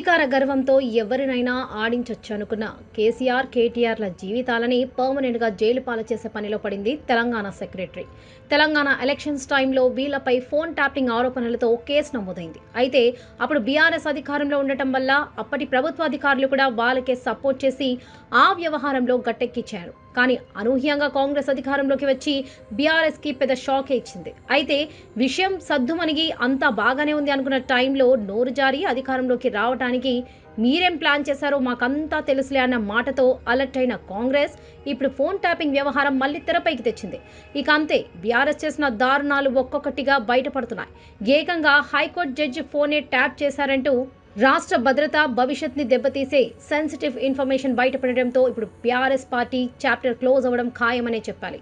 అధికార గర్వంతో ఎవరినైనా ఆడించొచ్చు అనుకున్న కేసీఆర్, కేటీఆర్ల జీవితాలని పర్మనెంట్గా జైలు పాలు చేసే పనిలో పడింది తెలంగాణ సెక్రటరీ. తెలంగాణ ఎలక్షన్స్ టైంలో వీళ్లపై ఫోన్ ట్యాపింగ్ ఆరోపణలతో కేసు నమోదైంది. అయితే అప్పుడు బీఆర్ఎస్ అధికారంలో ఉండటం వల్ల అప్పటి ప్రభుత్వ అధికారులు కూడా వాళ్ళకే సపోర్ట్ చేసి ఆ వ్యవహారంలో గట్టెక్కించారు. కానీ అనూహ్యంగా కాంగ్రెస్ అధికారంలోకి వచ్చి బీఆర్ఎస్కి పెద్ద షాకే ఇచ్చింది. అయితే విషయం సద్దుమణిగి అంతా బాగానే ఉంది అనుకున్న టైంలో నోరు జారి అధికారంలోకి రావడానికి మీరేం ప్లాన్ చేశారో మాకంతా తెలుసులే అన్న మాటతో అలర్ట్ అయిన కాంగ్రెస్ ఇప్పుడు ఫోన్ ట్యాపింగ్ వ్యవహారం మళ్ళీ తెరపైకి తెచ్చింది. ఇక అంతే, బీఆర్ఎస్ చేసిన దారుణాలు ఒక్కొక్కటిగా బయటపడుతున్నాయి. ఏకంగా హైకోర్టు జడ్జి ఫోనే ట్యాప్ చేశారంటూ రాష్ట్ర భద్రత భవిష్యత్ని దెబ్బతీసే సెన్సిటివ్ ఇన్ఫర్మేషన్ బయటపడడంతో ఇప్పుడు బీఆర్ఎస్ పార్టీ చాప్టర్ క్లోజ్ అవ్వడం ఖాయమనే చెప్పాలి.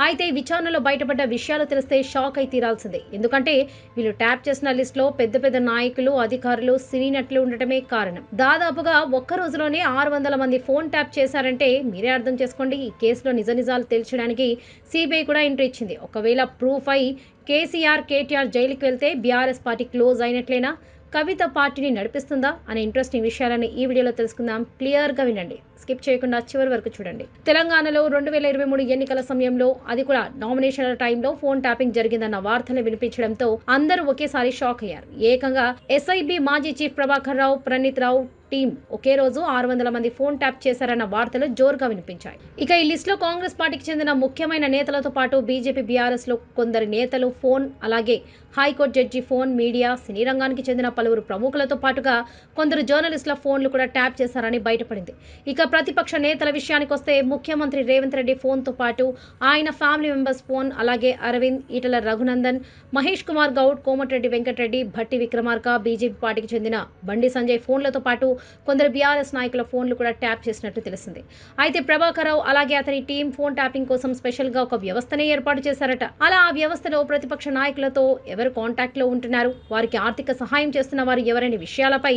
అయితే విచారణలో బయటపడ్డ విషయాలు తెలిస్తే షాక్ అయి తీరాల్సిందే. ఎందుకంటే వీళ్ళు ట్యాప్ చేసిన లిస్టులో పెద్ద పెద్ద నాయకులు, అధికారులు, సినీ నటులు ఉండటమే కారణం. దాదాపుగా ఒక్క రోజులోనే 600 మంది ఫోన్ ట్యాప్ చేశారంటే మీరే అర్థం చేసుకోండి. ఈ కేసులో నిజాలు తేల్చడానికి సిబిఐ కూడా ఎంట్రీ ఇచ్చింది. ఒకవేళ ప్రూఫ్ అయి కేసీఆర్, కేటీఆర్ జైలుకి వెళ్తే బీఆర్ఎస్ పార్టీ క్లోజ్ అయినట్లేనా? కవిత పార్టీని నడిపిస్తుందా అనే ఇంట్రెస్టింగ్ విషయాలను ఈ వీడియోలో తెలుసుకుందాం. క్లియర్గా వినండి, స్కిప్ చేయకుండా చివరి వరకు చూడండి. తెలంగాణలో 2023 ఎన్నికల సమయంలో, అది కూడా నామినేషన్ల టైంలో ఫోన్ ట్యాపింగ్ జరిగిందన్న వార్తలు వినిపించడంతో అందరూ ఒకేసారి షాక్ అయ్యారు. ఏకంగా ఎస్ఐబి మాజీ చీఫ్ ప్రభాకర్ రావు, ప్రణీత్ రావు టీం ఒకే రోజు 600 మంది ఫోన్ ట్యాప్ చేశారన్న వార్తలు జోరుగా వినిపించాయి. ఇక ఈ లిస్ట్ లో కాంగ్రెస్ పార్టీకి చెందిన ముఖ్యమైన నేతలతో పాటు బీజేపీ, బీఆర్ఎస్ లో కొందరు నేతలు ఫోన్, అలాగే హైకోర్టు జడ్జి ఫోన్, మీడియా, సినీ రంగానికి చెందిన పలువురు ప్రముఖులతో పాటుగా కొందరు జర్నలిస్టుల ఫోన్లు కూడా ట్యాప్ చేశారని బయటపడింది. ఇక ప్రతిపక్ష నేతల విషయానికి వస్తే ముఖ్యమంత్రి రేవంత్ రెడ్డి ఫోన్తో పాటు ఆయన ఫ్యామిలీ మెంబర్స్ ఫోన్, అలాగే అరవింద్, ఈటల రఘునందన్, మహేష్ కుమార్ గౌడ్, కోమటిరెడ్డి వెంకటరెడ్డి, భట్టి విక్రమార్క, బీజేపీ పార్టీకి చెందిన బండి సంజయ్ ఫోన్లతో పాటు కొందరు బీఆర్ఎస్ నాయకుల ఫోన్లు కూడా ట్యాప్ చేసినట్టు తెలిసింది. అయితే ప్రభాకర్ రావు అలాగే అతని టీం ఫోన్ ట్యాపింగ్ కోసం స్పెషల్ గా ఒక వ్యవస్థనే ఏర్పాటు చేశారట. అలా ఆ వ్యవస్థలో ప్రతిపక్ష నాయకులతో ఎవరు కాంటాక్ట్ లో ఉంటున్నారు, వారికి ఆర్థిక సహాయం చేస్తున్న వారు ఎవరనే విషయాలపై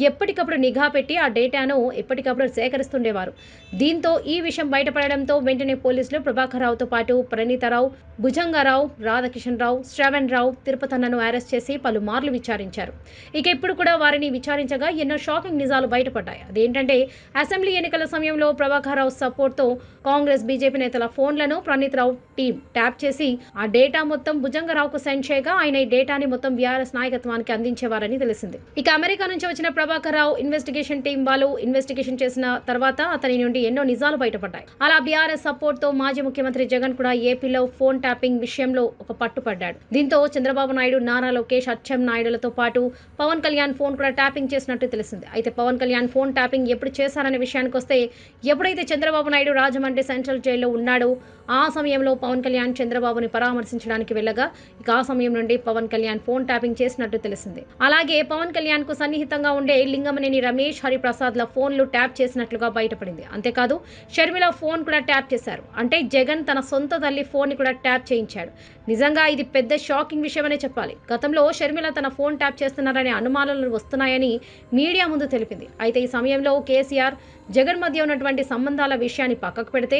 ఎప్పటికప్పుడు నిఘా పెట్టి ఆ డేటాను ఎప్పటికప్పుడు సేకరిస్తుండేవారు. దీంతో ఈ విషయం బయటపడడంతో వెంటనే పోలీసులు ప్రభాకర్ రావుతో పాటు ప్రణీతరావు, భుజంగారావు, రాధాకిషన్ రావు, శ్రవణ్ రావు, తిరుపతన్నను అరెస్ట్ చేసి పలుమార్లు విచారించారు. ఇక ఇప్పుడు కూడా వారిని విచారించగా ఎన్నో షాకింగ్ నిజాలు బయటపడ్డాయి. అదేంటంటే అసెంబ్లీ ఎన్నికల సమయంలో ప్రభాకర్ రావు సపోర్ట్ తో కాంగ్రెస్, బీజేపీ నేతల ఫోన్లను ప్రణీత్ రావు టీం ట్యాప్ చేసి ఆ డేటా మొత్తం భుజంగరావుకు సెండ్ చేయగా ఆయన ఈ డేటాని మొత్తం బీఆర్ఎస్ నాయకత్వానికి అందించేవారని తెలిసింది. ఇక అమెరికా నుంచి వచ్చిన ప్రభాకర్ రావు ఇన్వెస్టిగేషన్ టీం వాళ్ళు ఇన్వెస్టిగేషన్ చేసిన తర్వాత అతని నుండి ఎన్నో నిజాలు బయటపడ్డాయి. అలా బీఆర్ఎస్ సపోర్ట్ తో మాజీ ముఖ్యమంత్రి జగన్ కూడా ఏపీలో ఫోన్ ట్యాపింగ్ విషయంలో ఒక పట్టుపడ్డాడు. దీంతో చంద్రబాబు నాయుడు, నారా లోకేష్, అచ్చెం నాయుడులతో పాటు పవన్ కళ్యాణ్ ఫోన్ కూడా ట్యాపింగ్ చేసినట్టు తెలిసింది. అయితే పవన్ కళ్యాణ్ ఫోన్ ట్యాపింగ్ ఎప్పుడు చేశారనే విషయానికి వస్తే, ఎప్పుడైతే చంద్రబాబు నాయుడు రాజమండ్రి సెంట్రల్ జైల్లో ఉన్నాడో ఆ సమయంలో పవన్ కళ్యాణ్ చంద్రబాబుని పరామర్శించడానికి వెళ్ళగా ఇక ఆ సమయం నుండి పవన్ కళ్యాణ్ ఫోన్ ట్యాపింగ్ చేసినట్టు తెలిసింది. అలాగే పవన్ కళ్యాణ్ కు సన్నిహితంగా ఉండే లింగమనేని రమేష్, హరిప్రసాద్ల ఫోన్లు ట్యాప్ చేసినట్లుగా బయటపడింది. అంతేకాదు షర్మిల ఫోన్ కూడా ట్యాప్ చేశారు. అంటే జగన్ తన సొంత తల్లి ఫోన్ ని కూడా ట్యాప్ చేయించాడు. నిజంగా ఇది పెద్ద షాకింగ్ విషయమనే చెప్పాలి. గతంలో షర్మిల తన ఫోన్ ట్యాప్ చేస్తున్నారనే అనుమానాలు వస్తున్నాయని మీడియా ముందు తెలిపింది. అయితే ఈ సమయంలో కేసీఆర్, జగన్ మధ్య ఉన్నటువంటి సంబంధాల విషయాన్ని పక్కకు పెడితే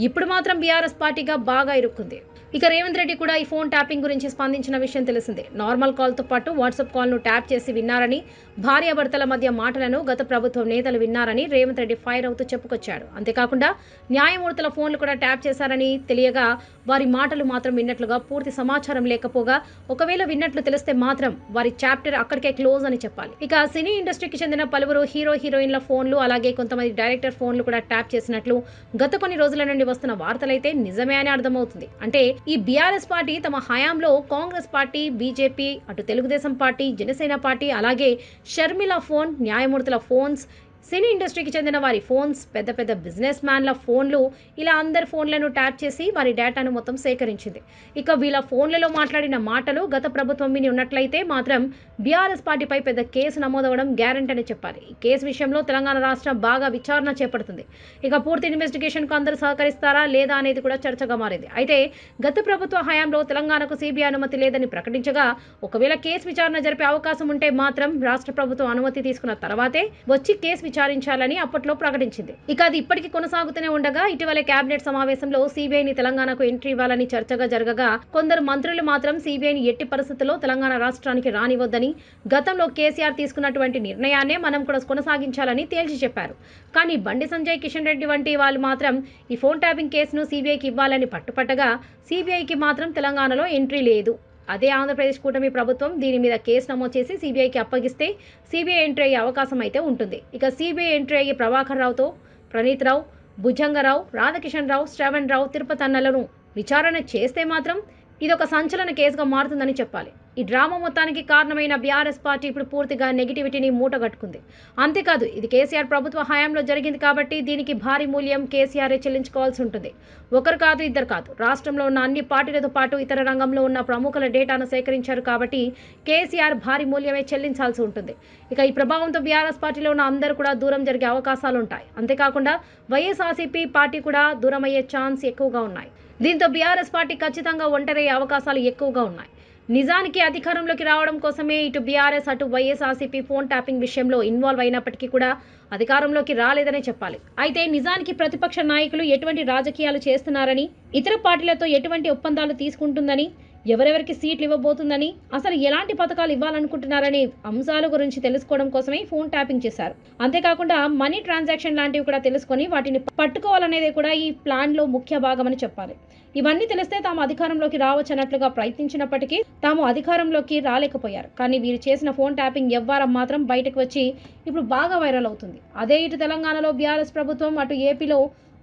ఇప్పుడు మాత్రం బీఆర్ఎస్ పార్టీగా బాగా ఇరుక్కుంది. ఇక రేవంత్ రెడ్డి కూడా ఈ ఫోన్ ట్యాపింగ్ గురించి స్పందించిన విషయం తెలిసిందే. నార్మల్ కాల్తో పాటు వాట్సాప్ కాల్ను ట్యాప్ చేసి విన్నారని, భార్యాభర్తల మధ్య మాటలను గత ప్రభుత్వం నేతలు విన్నారని రేవంత్ రెడ్డి ఫైర్ అవుతూ చెప్పుకొచ్చాడు. అంతేకాకుండా న్యాయమూర్తుల ఫోన్లు కూడా ట్యాప్ చేశారని తెలియగా వారి మాటలు మాత్రం విన్నట్లుగా పూర్తి సమాచారం లేకపోగా, ఒకవేళ విన్నట్లు తెలిస్తే మాత్రం వారి చాప్టర్ అక్కడికే క్లోజ్ అని చెప్పాలి. ఇక సినీ ఇండస్ట్రీకి చెందిన పలువురు హీరో, హీరోయిన్ల ఫోన్లు, అలాగే కొంతమంది డైరెక్టర్ ఫోన్లు కూడా ట్యాప్ చేసినట్లు గత కొన్ని రోజుల నుండి వస్తున్న వార్తలైతే నిజమే అని అర్థమవుతుంది. అంటే ఈ బీఆర్ఎస్ పార్టీ తమ హయాంలో కాంగ్రెస్ పార్టీ, బీజేపీ, అటు తెలుగుదేశం పార్టీ, జనసేన పార్టీ, అలాగే షర్మిల ఫోన్, న్యాయమూర్తుల ఫోన్స్, సినీ ఇండస్ట్రీకి చెందిన వారి ఫోన్స్, పెద్ద పెద్ద బిజినెస్ మ్యాన్ల ఫోన్లు, ఇలా అందరి ఫోన్లను ట్యాప్ చేసి వారి డేటాను మొత్తం సేకరించింది. ఇక వీళ్ళ ఫోన్లలో మాట్లాడిన మాటలు గత ప్రభుత్వం విని ఉన్నట్లయితే మాత్రం బీఆర్ఎస్ పార్టీపై పెద్ద కేసు నమోదవడం గ్యారెంటీ అని చెప్పాలి. ఈ కేసు విషయంలో తెలంగాణ రాష్ట్రం బాగా విచారణ చేపడుతుంది. ఇక పూర్తి ఇన్వెస్టిగేషన్కు అందరూ సహకరిస్తారా లేదా అనేది కూడా చర్చగా మారింది. అయితే గత ప్రభుత్వ హయాంలో తెలంగాణకు సిబిఐ అనుమతి లేదని ప్రకటించగా, ఒకవేళ కేసు విచారణ జరిపే అవకాశం ఉంటే మాత్రం రాష్ట్ర ప్రభుత్వం అనుమతి తీసుకున్న తర్వాతే వచ్చి కేసు విచారించాలని అప్పట్లో ప్రకటించింది. ఇక అది ఇప్పటికీ కొనసాగుతూనే ఉండగా ఇటీవల కేబినెట్ సమావేశంలో సీబీఐని తెలంగాణకు ఎంట్రీ ఇవ్వాలని చర్చగా జరగగా కొందరు మంత్రులు మాత్రం సీబీఐని ఎట్టి పరిస్థితుల్లో తెలంగాణ రాష్ట్రానికి రానివద్దని, గతంలో కేసీఆర్ తీసుకున్నటువంటి నిర్ణయాన్నే మనం కూడా కొనసాగించాలని తేల్చి చెప్పారు. కానీ బండి సంజయ్, కిషన్ రెడ్డి వంటి వాళ్ళు మాత్రం ఈ ఫోన్ ట్యాపింగ్ కేసును సీబీఐకి ఇవ్వాలని పట్టుపట్టగా సీబీఐకి మాత్రం తెలంగాణలో ఎంట్రీ లేదు. అదే ఆంధ్రప్రదేశ్ కూటమి ప్రభుత్వం దీని మీద కేసు నమోదు చేసి సీబీఐకి అప్పగిస్తే సీబీఐ ఎంట్రీ అయ్యే అవకాశం అయితే ఉంటుంది. ఇక సీబీఐ ఎంట్రీ అయ్యే ప్రభాకర్ రావుతో ప్రణీత్ రావు, భుజంగరావు, రాధాకిషన్ రావు, శ్రవణ్ రావు, తిరుపతి అన్నలను విచారణ చేస్తే మాత్రం ఇదొక సంచలన కేసుగా మారుతుందని చెప్పాలి. ఈ డ్రామా మొత్తానికి కారణమైన బీఆర్ఎస్ పార్టీ ఇప్పుడు పూర్తిగా నెగిటివిటీని మూటగట్టుకుంది. అంతేకాదు, ఇది కేసీఆర్ ప్రభుత్వ హయాంలో జరిగింది కాబట్టి దీనికి భారీ మూల్యం కేసీఆర్ చెల్లించుకోవాల్సి ఉంటుంది. ఒకరు కాదు, ఇద్దరు కాదు, రాష్ట్రంలో ఉన్న అన్ని పార్టీలతో పాటు ఇతర రంగంలో ఉన్న ప్రముఖుల డేటాను సేకరించారు కాబట్టి కేసీఆర్ భారీ మూల్యమే చెల్లించాల్సి ఉంటుంది. ఇక ఈ ప్రభావంతో బీఆర్ఎస్ పార్టీలో ఉన్న అందరూ కూడా దూరం జరిగే అవకాశాలు ఉంటాయి. అంతేకాకుండా వైఎస్ఆర్సీపీ పార్టీ కూడా దూరం అయ్యే ఛాన్స్ ఎక్కువగా ఉన్నాయి. దీంతో బీఆర్ఎస్ పార్టీ ఖచ్చితంగా ఒంటరయ్యే అవకాశాలు ఎక్కువగా ఉన్నాయి. నిజానికి అధికారంలోకి రావడం కోసమే ఇటు బీఆర్ఎస్ అటు వైఎస్ఆర్సీపీ ఫోన్ ట్యాపింగ్ విషయంలో ఇన్వాల్వ్ అయినప్పటికీ కూడా అధికారంలోకి రాలేదనే చెప్పాలి. అయితే నిజానికి ప్రతిపక్ష నాయకులు ఎటువంటి రాజకీయాలు చేస్తున్నారని, ఇతర పార్టీలతో ఎటువంటి ఒప్పందాలు తీసుకుంటుందని, ఎవరెవరికి సీట్లు ఇవ్వబోతుందని, అసలు ఎలాంటి పథకాలు ఇవ్వాలనుకుంటున్నారనే అంశాల గురించి తెలుసుకోవడం కోసమే ఫోన్ ట్యాపింగ్ చేశారు. అంతేకాకుండా మనీ ట్రాన్సాక్షన్ లాంటివి కూడా తెలుసుకొని వాటిని పట్టుకోవాలనేది కూడా ఈ ప్లాన్లో ముఖ్య భాగమని చెప్పాలి. ఇవన్నీ తెలిస్తే తాము అధికారంలోకి రావచ్చన్నట్లుగా ప్రయత్నించినప్పటికీ తాము అధికారంలోకి రాలేకపోయారు. కానీ వీరు చేసిన ఫోన్ ట్యాపింగ్ వ్యవహారం మాత్రం బయటకు వచ్చి ఇప్పుడు బాగా వైరల్ అవుతుంది. అదే ఇటు తెలంగాణలో బీఆర్ఎస్ ప్రభుత్వం, అటు ఏపీలో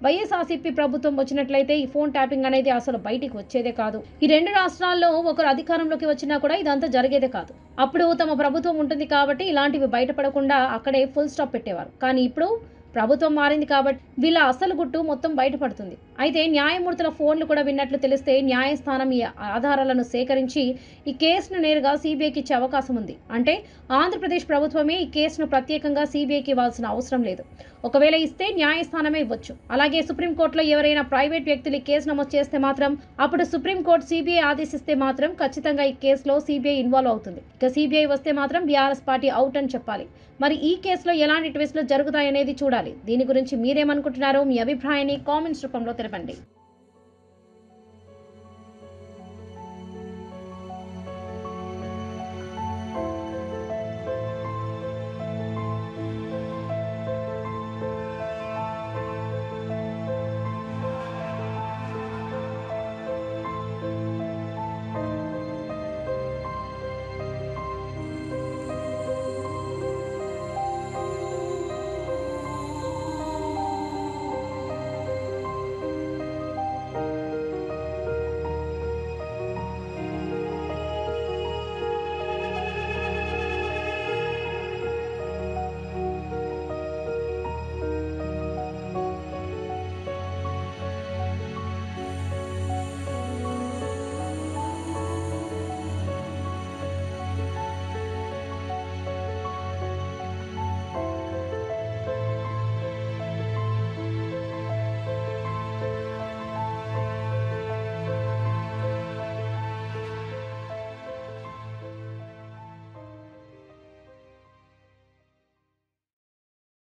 వైఎస్ఆర్సీపీ ప్రభుత్వం వచ్చినట్లయితే ఈ ఫోన్ ట్యాపింగ్ అనేది అసలు బయటికి వచ్చేదే కాదు. ఈ రెండు రాష్ట్రాల్లో ఒకరు అధికారంలోకి వచ్చినా కూడా ఇదంతా జరిగేదే కాదు. అప్పుడు తమ ప్రభుత్వం ఉంటుంది కాబట్టి ఇలాంటివి బయటపడకుండా అక్కడే ఫుల్ స్టాప్ పెట్టేవారు. కానీ ఇప్పుడు ప్రభుత్వం మారింది కాబట్టి వీళ్ళ అసలు గుట్టు మొత్తం బయటపడుతుంది. అయితే న్యాయమూర్తుల ఫోన్లు కూడా విన్నట్లు తెలిస్తే న్యాయస్థానం ఈ ఆధారాలను సేకరించి ఈ కేసును నేరుగా సీబీఐకి ఇచ్చే అవకాశం ఉంది. అంటే ఆంధ్రప్రదేశ్ ప్రభుత్వమే ఈ కేసును ప్రత్యేకంగా సీబీఐకి ఇవ్వాల్సిన అవసరం లేదు. ఒకవేళ ఇస్తే న్యాయస్థానమే ఇవ్వచ్చు. అలాగే సుప్రీంకోర్టులో ఎవరైనా ప్రైవేట్ వ్యక్తులు ఈ కేసు నమోదు చేస్తే మాత్రం అప్పుడు సుప్రీంకోర్టు సీబీఐ ఆదేశిస్తే మాత్రం ఖచ్చితంగా ఈ కేసులో సీబీఐ ఇన్వాల్వ్ అవుతుంది. ఇక సీబీఐ వస్తే మాత్రం బీఆర్ఎస్ పార్టీ అవుట్ అని చెప్పాలి. మరి ఈ కేసులో ఎలాంటి ట్విస్టులు జరుగుతాయనేది చూడాలి. దీని గురించి మీరేమనుకుంటున్నారో మీ అభిప్రాయాన్ని కామెంట్స్ రూపంలో తెలపండి.